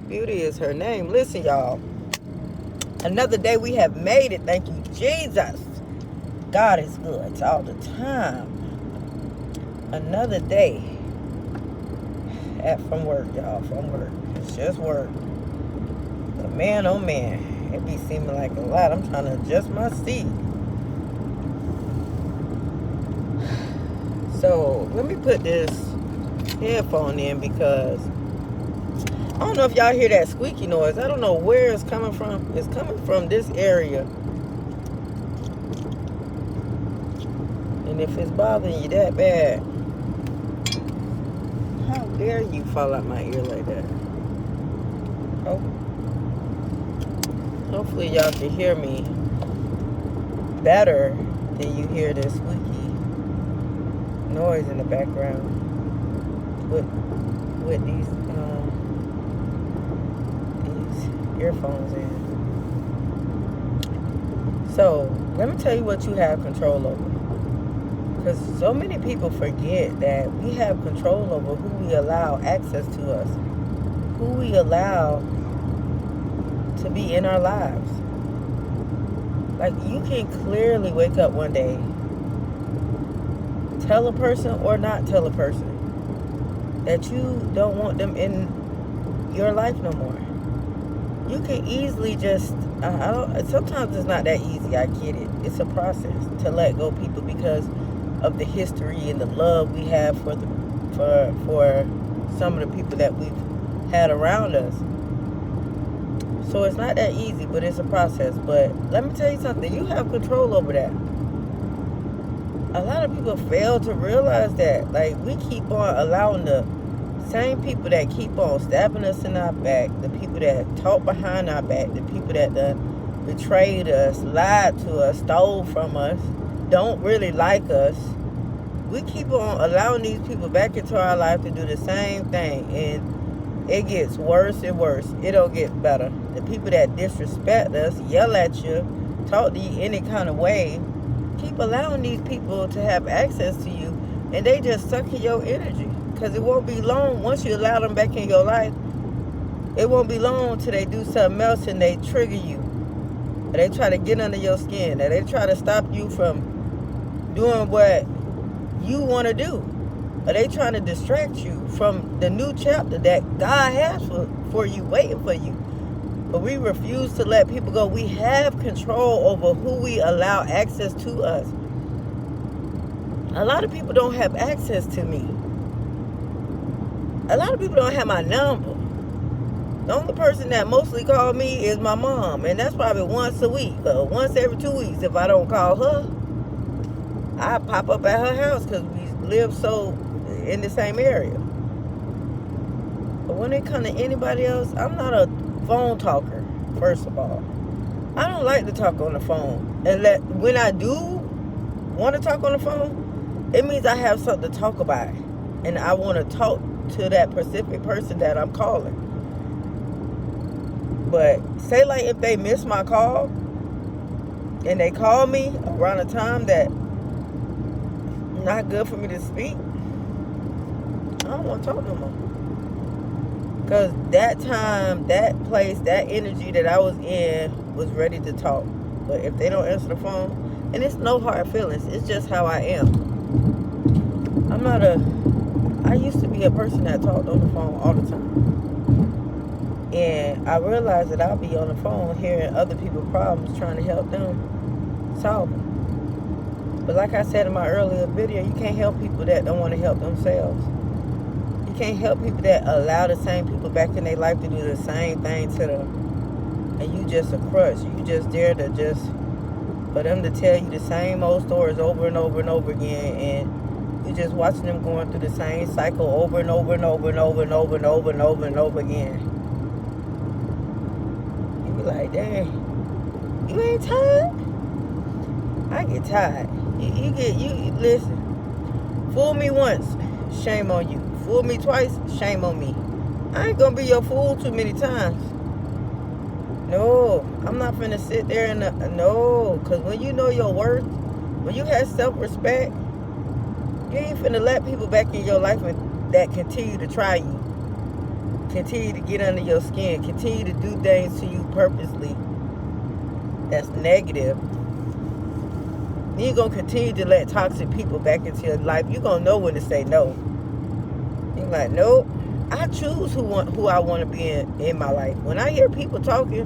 Beauty is her name. Listen, y'all. Another day we have made it. Thank you, Jesus. God is good all the time. Another day from work, y'all. From work. It's just work. But man, oh man, it be seeming like a lot. I'm trying to adjust my seat. So let me put this headphone in because I don't know if y'all hear that squeaky noise. I don't know where it's coming from. It's coming from this area. And if it's bothering you that bad, how dare you fall out my ear like that? Oh. Hopefully y'all can hear me better than you hear this squeaky noise in the background with these earphones in. So let me tell you what you have control over, because so many people forget that we have control over who we allow access to us, who we allow to be in our lives. Like, you can clearly wake up one day, tell a person or not tell a person that you don't want them in your life no more. You can easily just, sometimes it's not that easy, I get it. It's a process to let go of people because of the history and the love we have for some of the people that we've had around us. So it's not that easy, but it's a process. But let me tell you something, you have control over that. A lot of people fail to realize that. Like, we keep on allowing the same people that keep on stabbing us in our back, the people that talk behind our back, the people that betrayed us, lied to us, stole from us, don't really like us. We keep on allowing these people back into our life to do the same thing, and it gets worse and worse. It don't get better. The people that disrespect us, yell at you, talk to you any kind of way, keep allowing these people to have access to you, and they just suck in your energy. Because it won't be long, once you allow them back in your life, it won't be long till they do something else and they trigger you. Or they try to get under your skin. Or they try to stop you from doing what you want to do. Or they trying to distract you from the new chapter that God has for you, waiting for you. But we refuse to let people go. We have control over who we allow access to us. A lot of people don't have access to me. A lot of people don't have my number. The only person that mostly call me is my mom, and that's probably once a week or once every 2 weeks. If I don't call her, I pop up at her house because we live so in the same area. But when it comes to anybody else, I'm not a phone talker, first of all. I don't like to talk on the phone. And when I do want to talk on the phone, it means I have something to talk about. And I want to talk to that specific person that I'm calling. But say like if they miss my call and they call me around a time that not good for me to speak, I don't want to talk no more. Because that time, that place, that energy that I was in was ready to talk. But if they don't answer the phone, and it's no hard feelings, it's just how I am. I used to be a person that talked on the phone all the time. And I realized that I'll be on the phone hearing other people's problems, trying to help them solve them. But like I said in my earlier video, you can't help people that don't want to help themselves. You can't help people that allow the same people back in their life to do the same thing to them. And you just a crutch. You just there to for them to tell you the same old stories over and over and over again, and you just watching them going through the same cycle over and over and over and over and over and over and over and over again. You be like, dang, you ain't tired? I get tired. You listen. Fool me once, shame on you. Fool me twice, shame on me. I ain't gonna be your fool too many times. No, I'm not finna sit there and no, because when you know your worth, when you have self-respect, you ain't finna let people back in your life that continue to try you. continue to get under your skin, continue to do things to you purposely that's negative, you're going to continue to let toxic people back into your life. You're going to know when to say no. You're like, nope, I choose who I want to be in my life. When I hear people talking,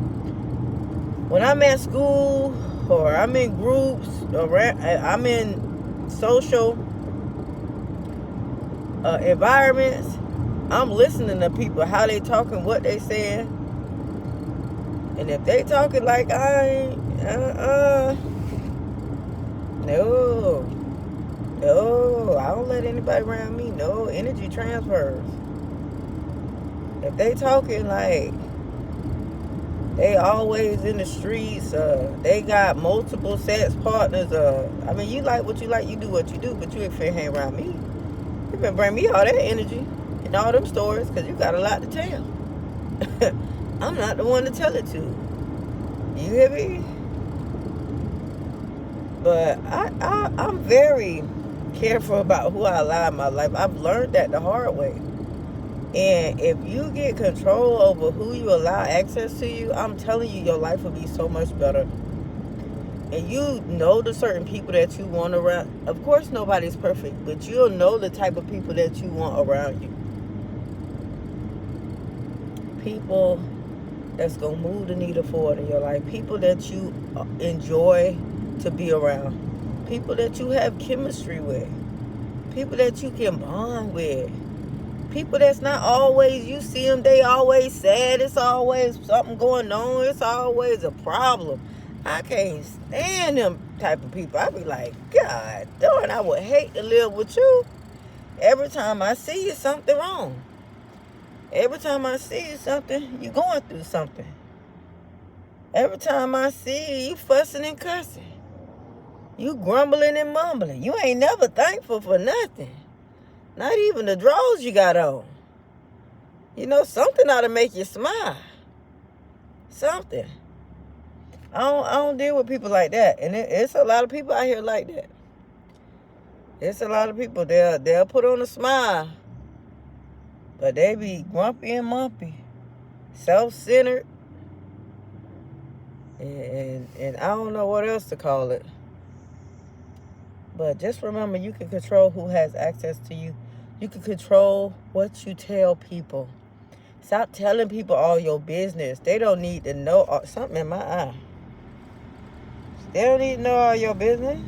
when I'm at school or I'm in groups or I'm in social environments, I'm listening to people, how they talking, what they saying. And if they talking like I ain't, no, I don't let anybody around me. No energy transfers. If they talking like they always in the streets, they got multiple sex partners, I mean, you like what you like, you do what you do, but you ain't finna hang around me. You finna bring me all that energy and all them stories, because you got a lot to tell. I'm not the one to tell it to. You hear me? But I'm very careful about who I allow in my life. I've learned that the hard way. And if you get control over who you allow access to you, I'm telling you, your life will be so much better. And you know the certain people that you want around. Of course, nobody's perfect, but you'll know the type of people that you want around you. People that's going to move the needle forward in your life. People that you enjoy to be around. People that you have chemistry with. People that you can bond with. People that's not always, you see them, they always sad. It's always something going on. It's always a problem. I can't stand them type of people. I be like, God darn, I would hate to live with you. Every time I see you, something wrong. Every time I see you, something, you going through something. Every time I see you fussing and cussing. You grumbling and mumbling. You ain't never thankful for nothing. Not even the drawers you got on. You know, something ought to make you smile. Something. I don't deal with people like that. And it's a lot of people out here like that. It's a lot of people, they'll put on a smile, but they be grumpy and mumpy. Self-centered. And I don't know what else to call it. But just remember, you can control who has access to you. You can control what you tell people. Stop telling people all your business. They don't need to know something in my eye. They don't need to know all your business.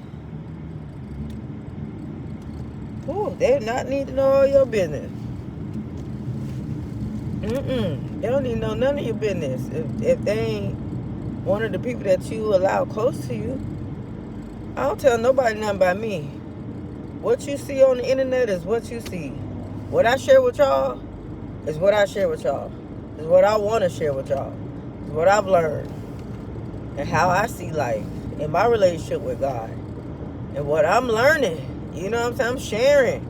Ooh, they do not need to know all your business. They don't need to know none of your business. If they ain't one of the people that you allow close to you. I don't tell nobody nothing about me. What you see on the internet is what you see. What I share with y'all is what I share with y'all. Is what I want to share with y'all. Is what I've learned. And how I see life. In my relationship with God. And what I'm learning. You know what I'm saying? I'm sharing.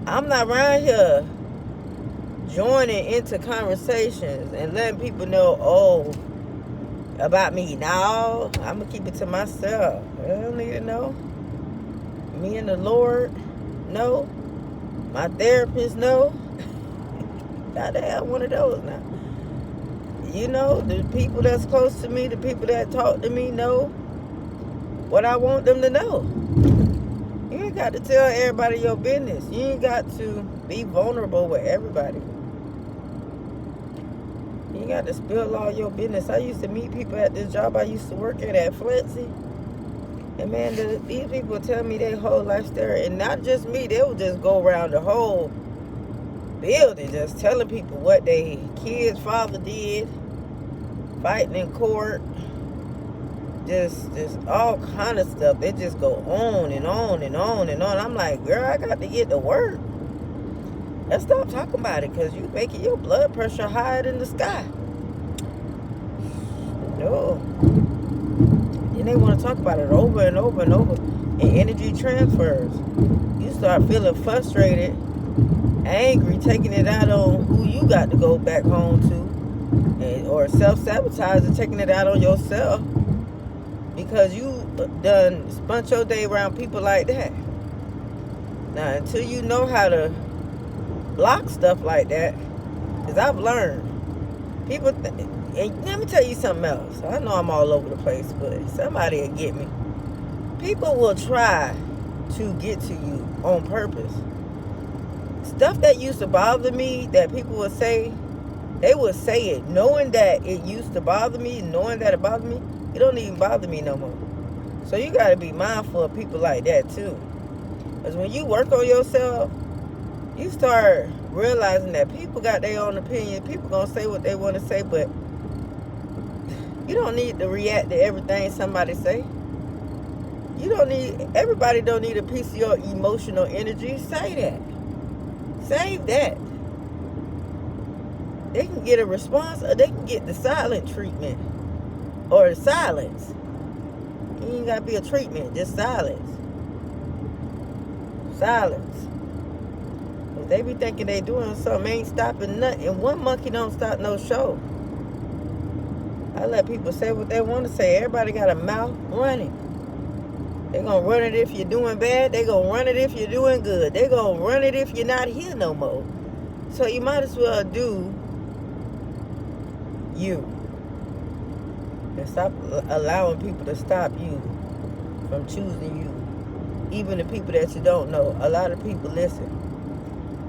I'm not around here joining into conversations and letting people know, about me. No, I'm going to keep it to myself. I don't need to know. Me and the Lord, no. My therapist, no. Gotta have one of those now. You know, the people that's close to me, the people that talk to me know what I want them to know. You ain't got to tell everybody your business. You ain't got to be vulnerable with everybody. You got to spill all your business. I used to meet people at this job I used to work at Flexi. And man, these people tell me their whole life story. And not just me, they would just go around the whole building just telling people what their kid's father did. Fighting in court. Just all kind of stuff. They just go on and on and on and on. I'm like, girl, I got to get to work. Let's stop talking about it, because you making your blood pressure higher than the sky. No. And they want to talk about it over and over and over. And energy transfers. You start feeling frustrated, angry, taking it out on who you got to go back home to. Or self-sabotaging, taking it out on yourself. Because you done spent your day around people like that. Now, until you know how to block stuff like that, Because I've learned. People, and let me tell you something else. I know I'm all over the place, but somebody will get me. People will try to get to you on purpose. Stuff that used to bother me that people would say, they would say it knowing that it used to bother me, knowing that it bothered me. It don't even bother me no more. So you got to be mindful of people like that too. Because when you work on yourself, you start realizing that people got their own opinion. People going to say what they want to say, but you don't need to react to everything somebody say. Everybody don't need a piece of your emotional energy. Say that. Save that. They can get a response, or they can get the silent treatment, or silence. You ain't got to be a treatment, just silence. Silence. If they be thinking they doing something, ain't stopping nothing. One monkey don't stop no show. I let people say what they want to say. Everybody got a mouth, running. They gonna run it if you're doing bad. They gonna run it if you're doing good. They gonna run it if you're not here no more. So you might as well do you. And stop allowing people to stop you from choosing you. Even the people that you don't know. A lot of people listen.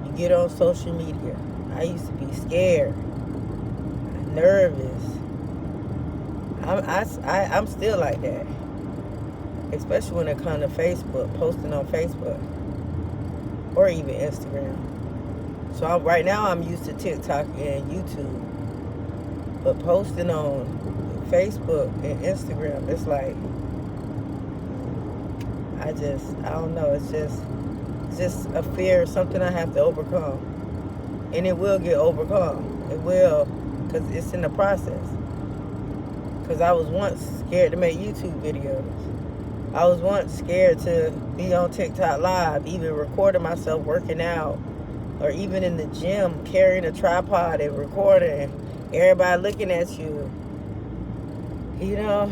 You get on social media. I used to be scared, nervous. I'm still like that. Especially when it comes to Facebook, posting on Facebook. Or even Instagram. So right now I'm used to TikTok and YouTube. But posting on Facebook and Instagram, it's like, I don't know, it's just a fear, something I have to overcome. And it will get overcome. It will, because it's in the process. Because I was once scared to make YouTube videos. I was once scared to be on TikTok live, even recording myself working out, or even in the gym carrying a tripod and recording, everybody looking at you. You know,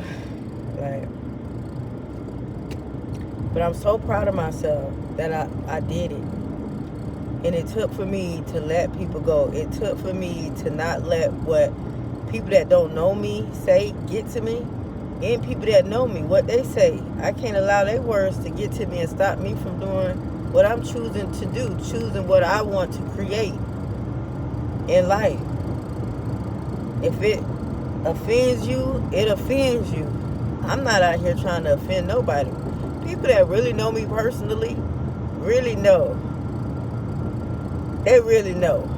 like, but I'm so proud of myself that I did it. And it took for me to let people go. It took for me to not let what people that don't know me say get to me. And people that know me, what they say. I can't allow their words to get to me and stop me from doing what I'm choosing to do, choosing what I want to create in life. If it offends you, it offends you. I'm not out here trying to offend nobody. People that really know me personally, really know. They really know.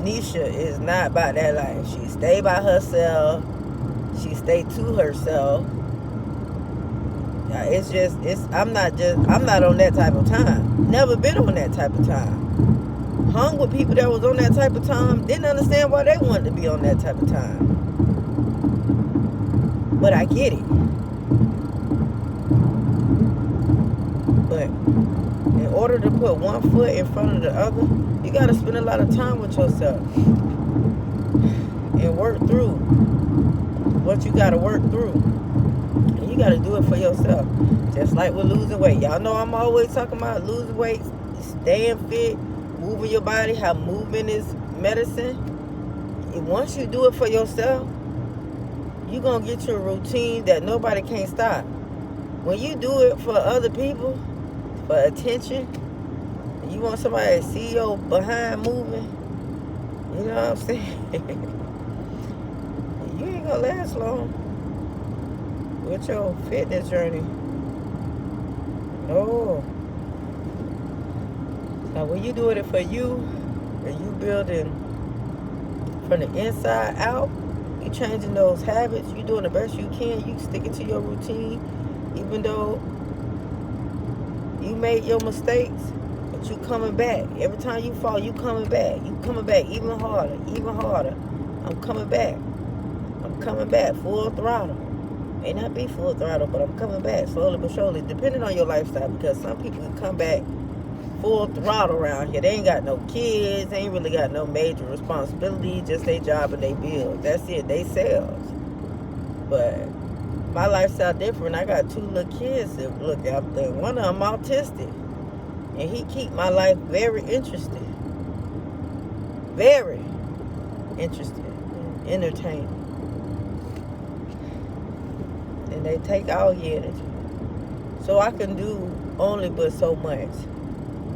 Nisha is not about that life. She stay by herself. She stay to herself. I'm not on that type of time. Never been on that type of time. Hung with people that was on that type of time, didn't understand why they wanted to be on that type of time. But I get it. But in order to put one foot in front of the other, you got to spend a lot of time with yourself and work through what you got to work through. And you got to do it for yourself. Just like with losing weight. Y'all know I'm always talking about losing weight, staying fit, moving your body, how movement is medicine. And once you do it for yourself, you're going to get your routine that nobody can't stop. When you do it for other people, for attention, you want somebody to see your behind moving, you know what I'm saying? You ain't gonna last long with your fitness journey. No. Now when you doing it for you, and you building from the inside out, you changing those habits, you doing the best you can, you sticking to your routine, even though you made your mistakes, but you coming back. Every time you fall, you coming back. You coming back even harder, even harder. I'm coming back. I'm coming back full throttle. May not be full throttle, but I'm coming back slowly but surely, depending on your lifestyle, because some people can come back full throttle around here. They ain't got no kids, they ain't really got no major responsibility, just their job and their bills. That's it, they sales. But my lifestyle different. I got 2 little kids to look after. One of them autistic, and he keep my life very interesting. very interested, entertaining. And they take all your energy. So I can do only but so much.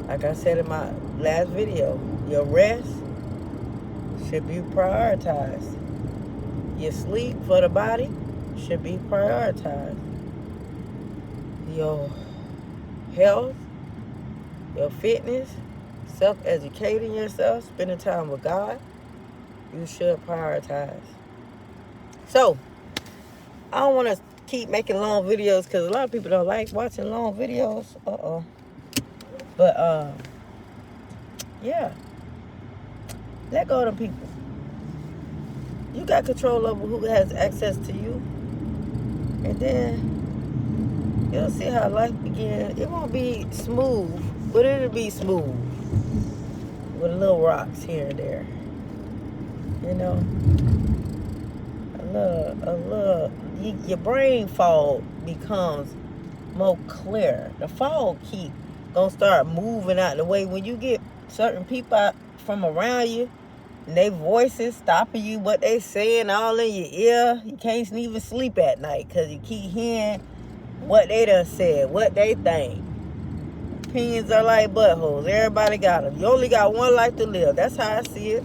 Like I said in my last video, your rest should be prioritized. Your sleep for the body should be prioritized. Your health, your fitness, self-educating yourself, spending time with God, you should prioritize. So, I don't want to keep making long videos because a lot of people don't like watching long videos. But, yeah. Let go of them people. You got control over who has access to you. And then you'll see how life begins. It won't be smooth, but it'll be smooth. With little rocks here and there. You know? Your brain fog becomes more clear. The fog keep gonna start moving out the way. When you get certain people out from around you, and they voices stopping you, what they saying all in your ear, you can't even sleep at night because you keep hearing what they done said, what they think. Opinions are like buttholes. Everybody got them. You only got one life to live. That's how I see it.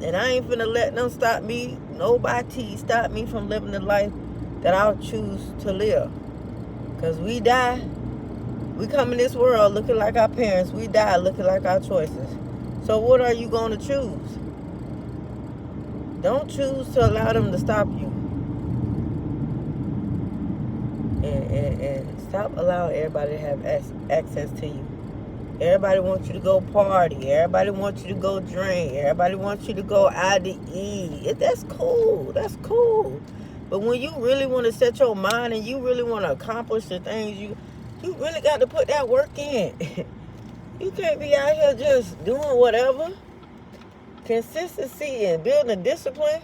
And I ain't finna let them stop me, nobody stop me from living the life that I'll choose to live. Because we die, we come in this world looking like our parents. We die looking like our choices. So what are you going to choose? Don't choose to allow them to stop you. And stop allowing everybody to have access to you. Everybody wants you to go party. Everybody wants you to go drink. Everybody wants you to go out to eat. That's cool. That's cool. But when you really want to set your mind and you really want to accomplish the things, you really got to put that work in. You can't be out here just doing whatever. Consistency and building discipline.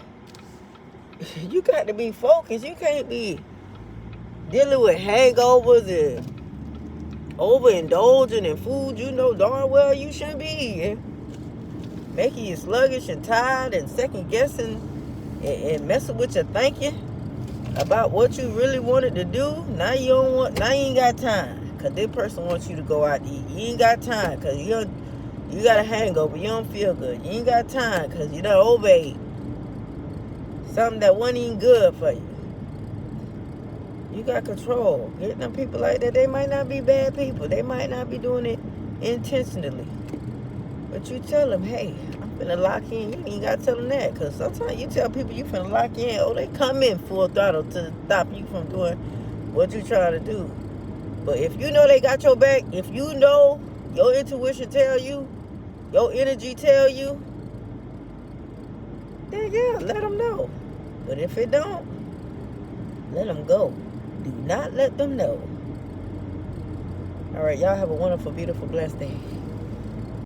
You got to be focused. You can't be dealing with hangovers and overindulging in food you know darn well you shouldn't be eating, making you sluggish and tired and second guessing and messing with your thinking about what you really wanted to do. Now you ain't got time because this person wants you to go out to eat. You ain't got time because you got a hangover, you don't feel good. You ain't got time because you done overate something that wasn't even good for you. You got control. Getting them people like that, they might not be bad people. They might not be doing it intentionally. But you tell them, hey, I'm finna lock in. You ain't got to tell them that. Because sometimes you tell people you finna lock in. Oh, they come in full throttle to stop you from doing what you trying to do. But if you know they got your back, if you know your intuition tell you, your energy tell you, then yeah, let them know. But if it don't, let them go. Do not let them know. All right, y'all have a wonderful, beautiful, blessed day.